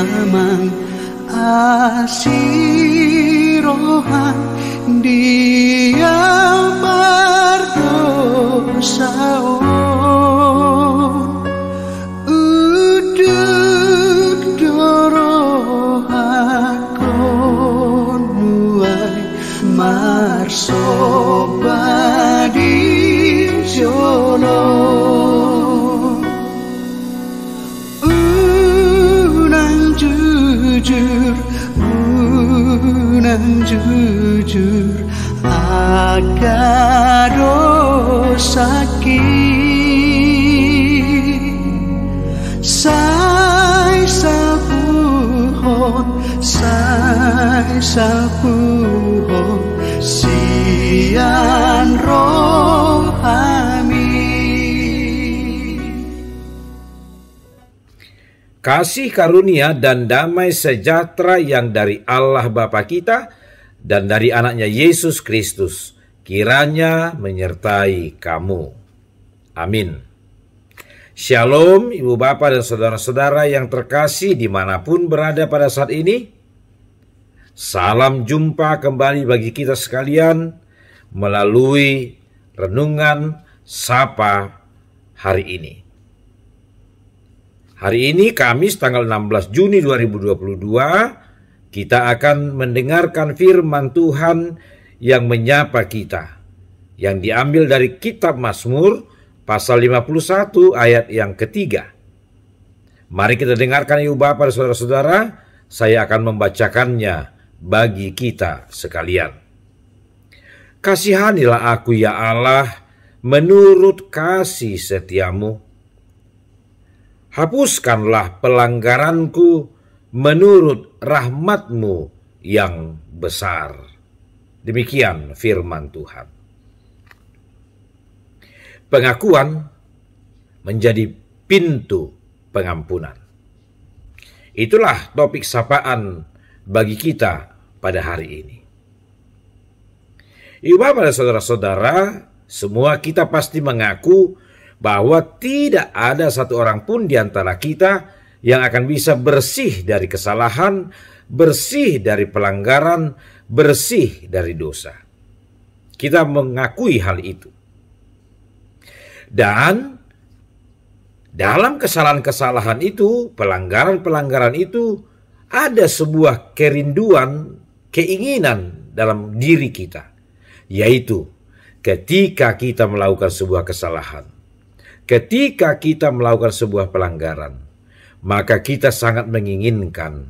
damang asirohan dia berdosa uduk dorohakon nuai marsobadi jolo unang jujur aga dosaki sai sapuhon sian rohami. Kasih karunia dan damai sejahtera yang dari Allah Bapa kita dan dari anaknya Yesus Kristus kiranya menyertai kamu. Amin. Shalom Ibu Bapa dan saudara-saudara yang terkasih dimanapun berada pada saat ini. Salam jumpa kembali bagi kita sekalian melalui renungan Sapa hari ini. Hari ini Kamis tanggal 16 Juni 2022 kita akan mendengarkan firman Tuhan yang menyapa kita yang diambil dari kitab Mazmur pasal 51 ayat yang ketiga. Mari kita dengarkan Ibu Bapak dan saudara-saudara, saya akan membacakannya bagi kita sekalian. Kasihanilah aku ya Allah menurut kasih setiamu. Hapuskanlah pelanggaranku menurut rahmat-Mu yang besar. Demikian firman Tuhan. Pengakuan menjadi pintu pengampunan. Itulah topik sapaan bagi kita pada hari ini. Ibu Bapak dan saudara-saudara, semua kita pasti mengaku bahwa tidak ada satu orang pun di antara kita yang akan bisa bersih dari kesalahan, bersih dari pelanggaran, bersih dari dosa. Kita mengakui hal itu. Dan dalam kesalahan-kesalahan itu, pelanggaran-pelanggaran itu, ada sebuah kerinduan, keinginan dalam diri kita. Yaitu ketika kita melakukan sebuah kesalahan, ketika kita melakukan sebuah pelanggaran, maka kita sangat menginginkan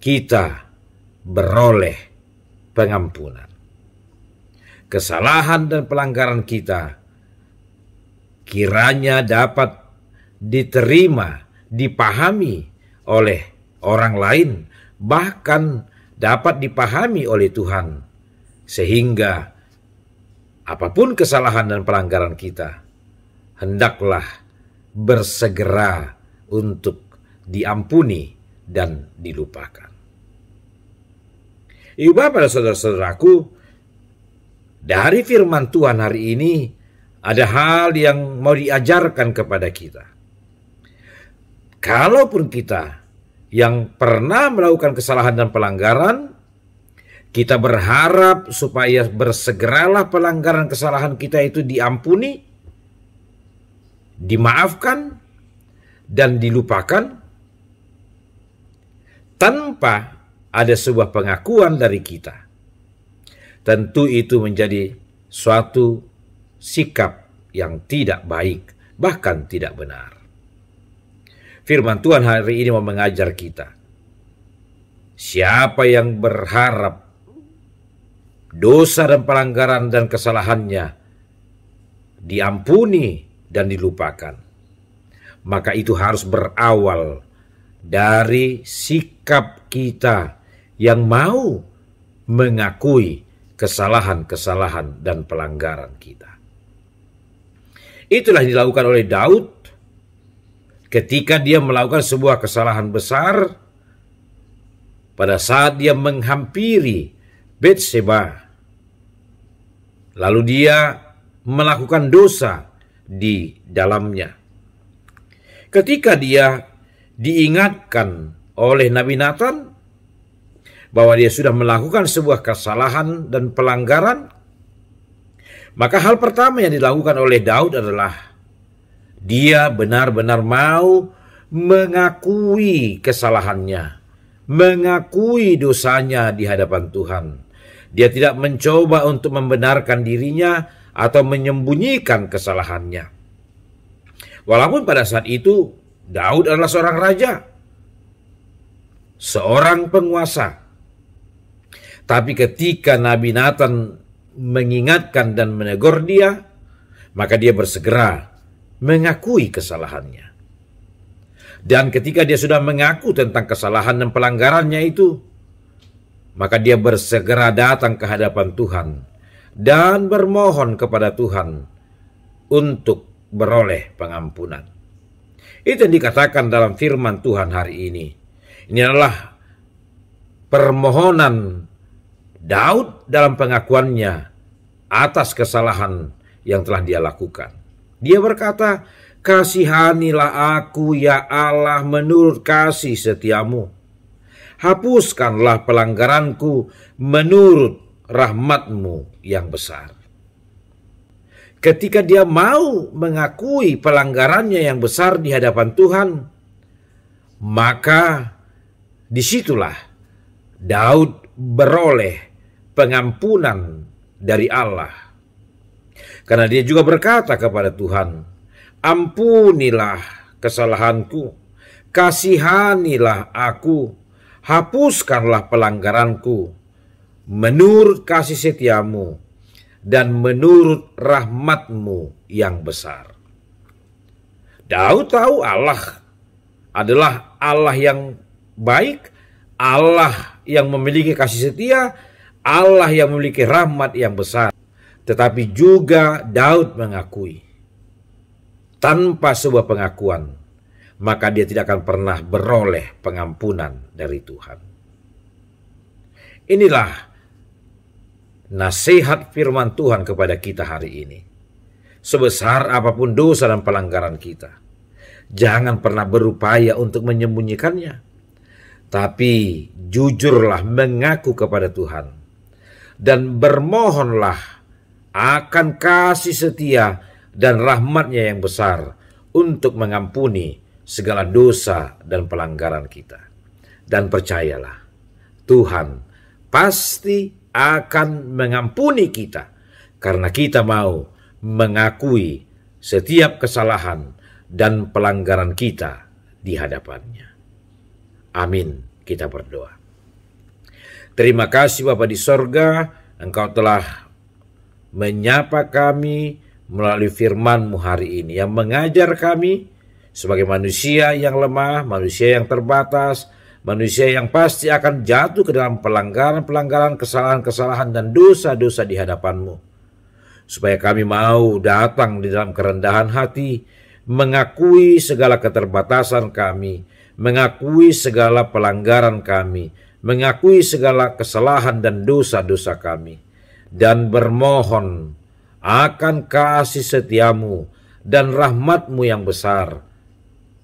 kita beroleh pengampunan. Kesalahan dan pelanggaran kita kiranya dapat diterima, dipahami oleh orang lain, bahkan dapat dipahami oleh Tuhan, sehingga apapun kesalahan dan pelanggaran kita, hendaklah bersegera untuk diampuni dan dilupakan. Ibu Bapak dan saudara-saudaraku, dari firman Tuhan hari ini ada hal yang mau diajarkan kepada kita. Kalaupun kita yang pernah melakukan kesalahan dan pelanggaran, kita berharap supaya bersegeralah pelanggaran kesalahan kita itu diampuni, dimaafkan, dan dilupakan tanpa ada sebuah pengakuan dari kita. Tentu itu menjadi suatu sikap yang tidak baik, bahkan tidak benar. Firman Tuhan hari ini mau mengajar kita. Siapa yang berharap dosa dan pelanggaran dan kesalahannya diampuni dan dilupakan, maka itu harus berawal dari sikap kita yang mau mengakui kesalahan-kesalahan dan pelanggaran kita. Itulah yang dilakukan oleh Daud ketika dia melakukan sebuah kesalahan besar pada saat dia menghampiri Betseba. Lalu dia melakukan dosa di dalamnya. Ketika dia diingatkan oleh Nabi Nathan bahwa dia sudah melakukan sebuah kesalahan dan pelanggaran, maka hal pertama yang dilakukan oleh Daud adalah dia benar-benar mau mengakui kesalahannya, mengakui dosanya di hadapan Tuhan. Dia tidak mencoba untuk membenarkan dirinya atau menyembunyikan kesalahannya. Walaupun pada saat itu Daud adalah seorang raja, seorang penguasa. Tapi ketika Nabi Nathan mengingatkan dan menegur dia, maka dia bersegera mengakui kesalahannya. Dan ketika dia sudah mengaku tentang kesalahan dan pelanggarannya itu, maka dia bersegera datang ke hadapan Tuhan dan bermohon kepada Tuhan untuk beroleh pengampunan. Itu yang dikatakan dalam firman Tuhan hari ini. Ini adalah permohonan Daud dalam pengakuannya atas kesalahan yang telah dia lakukan. Dia berkata, "Kasihanilah aku ya Allah menurut kasih setiamu. Hapuskanlah pelanggaranku menurut rahmat-Mu yang besar." Ketika dia mau mengakui pelanggarannya yang besar di hadapan Tuhan, maka disitulah Daud beroleh pengampunan dari Allah. Karena dia juga berkata kepada Tuhan, "Ampunilah kesalahanku, kasihanilah aku, hapuskanlah pelanggaranku, menurut kasih setiamu, dan menurut rahmat-Mu yang besar." Daud tahu Allah adalah Allah yang baik, Allah yang memiliki kasih setia, Allah yang memiliki rahmat yang besar. Tetapi juga Daud mengakui, tanpa sebuah pengakuan, maka dia tidak akan pernah beroleh pengampunan dari Tuhan. Inilah nasihat firman Tuhan kepada kita hari ini. Sebesar apapun dosa dan pelanggaran kita, jangan pernah berupaya untuk menyembunyikannya, tapi jujurlah mengaku kepada Tuhan dan bermohonlah akan kasih setia dan rahmat-Nya yang besar untuk mengampuni segala dosa dan pelanggaran kita. Dan percayalah, Tuhan pasti akan mengampuni kita karena kita mau mengakui setiap kesalahan dan pelanggaran kita di hadapan-Nya. Amin. Kita berdoa. Terima kasih Bapa di sorga, Engkau telah menyapa kami melalui firman-Mu hari ini yang mengajar kami sebagai manusia yang lemah, manusia yang terbatas, manusia yang pasti akan jatuh ke dalam pelanggaran-pelanggaran, kesalahan-kesalahan dan dosa-dosa di hadapan-Mu. Supaya kami mau datang di dalam kerendahan hati, mengakui segala keterbatasan kami, mengakui segala pelanggaran kami, mengakui segala kesalahan dan dosa-dosa kami, dan bermohon akan kasih setiamu dan rahmat-Mu yang besar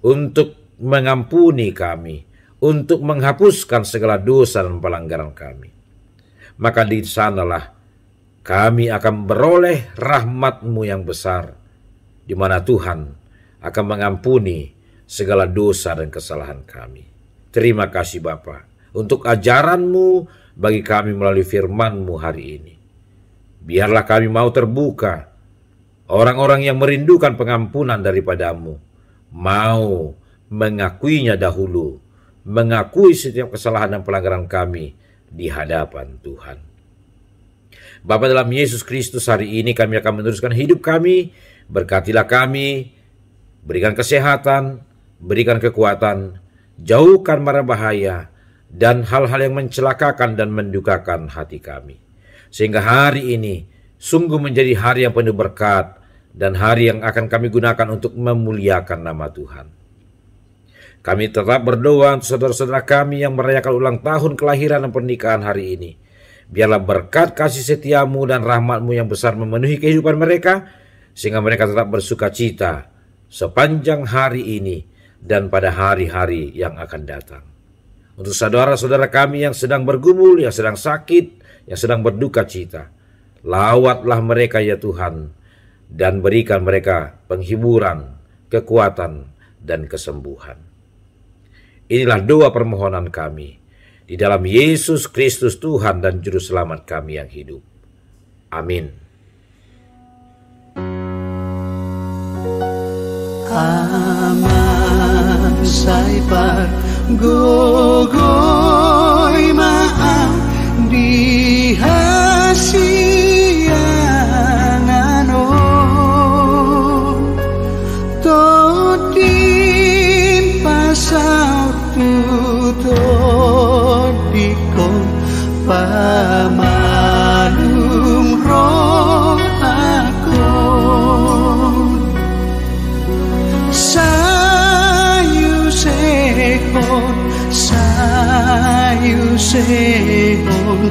untuk mengampuni kami, untuk menghapuskan segala dosa dan pelanggaran kami. Maka di sanalah kami akan beroleh rahmat-Mu yang besar, di mana Tuhan akan mengampuni segala dosa dan kesalahan kami. Terima kasih Bapa untuk ajaran-Mu bagi kami melalui firman-Mu hari ini. Biarlah kami mau terbuka, orang-orang yang merindukan pengampunan daripada-Mu, mau mengakuinya dahulu, mengakui setiap kesalahan dan pelanggaran kami di hadapan Tuhan. Bapa, dalam Yesus Kristus hari ini kami akan meneruskan hidup kami. Berkatilah kami, berikan kesehatan, berikan kekuatan, jauhkan mara bahaya dan hal-hal yang mencelakakan dan mendukakan hati kami. Sehingga hari ini sungguh menjadi hari yang penuh berkat dan hari yang akan kami gunakan untuk memuliakan nama Tuhan. Kami tetap berdoa untuk saudara-saudara kami yang merayakan ulang tahun kelahiran dan pernikahan hari ini. Biarlah berkat kasih setiamu dan rahmat-Mu yang besar memenuhi kehidupan mereka, sehingga mereka tetap bersuka cita sepanjang hari ini, dan pada hari-hari yang akan datang. Untuk saudara-saudara kami yang sedang bergumul, yang sedang sakit, yang sedang berduka cita, lawatlah mereka ya Tuhan, dan berikan mereka penghiburan, kekuatan, dan kesembuhan. Inilah doa permohonan kami, di dalam Yesus Kristus Tuhan dan Juru Selamat kami yang hidup. Amin. Aman sai par gogoy maam di hasianano totin pasau tutut dikon pamanung roh akon sayu sehon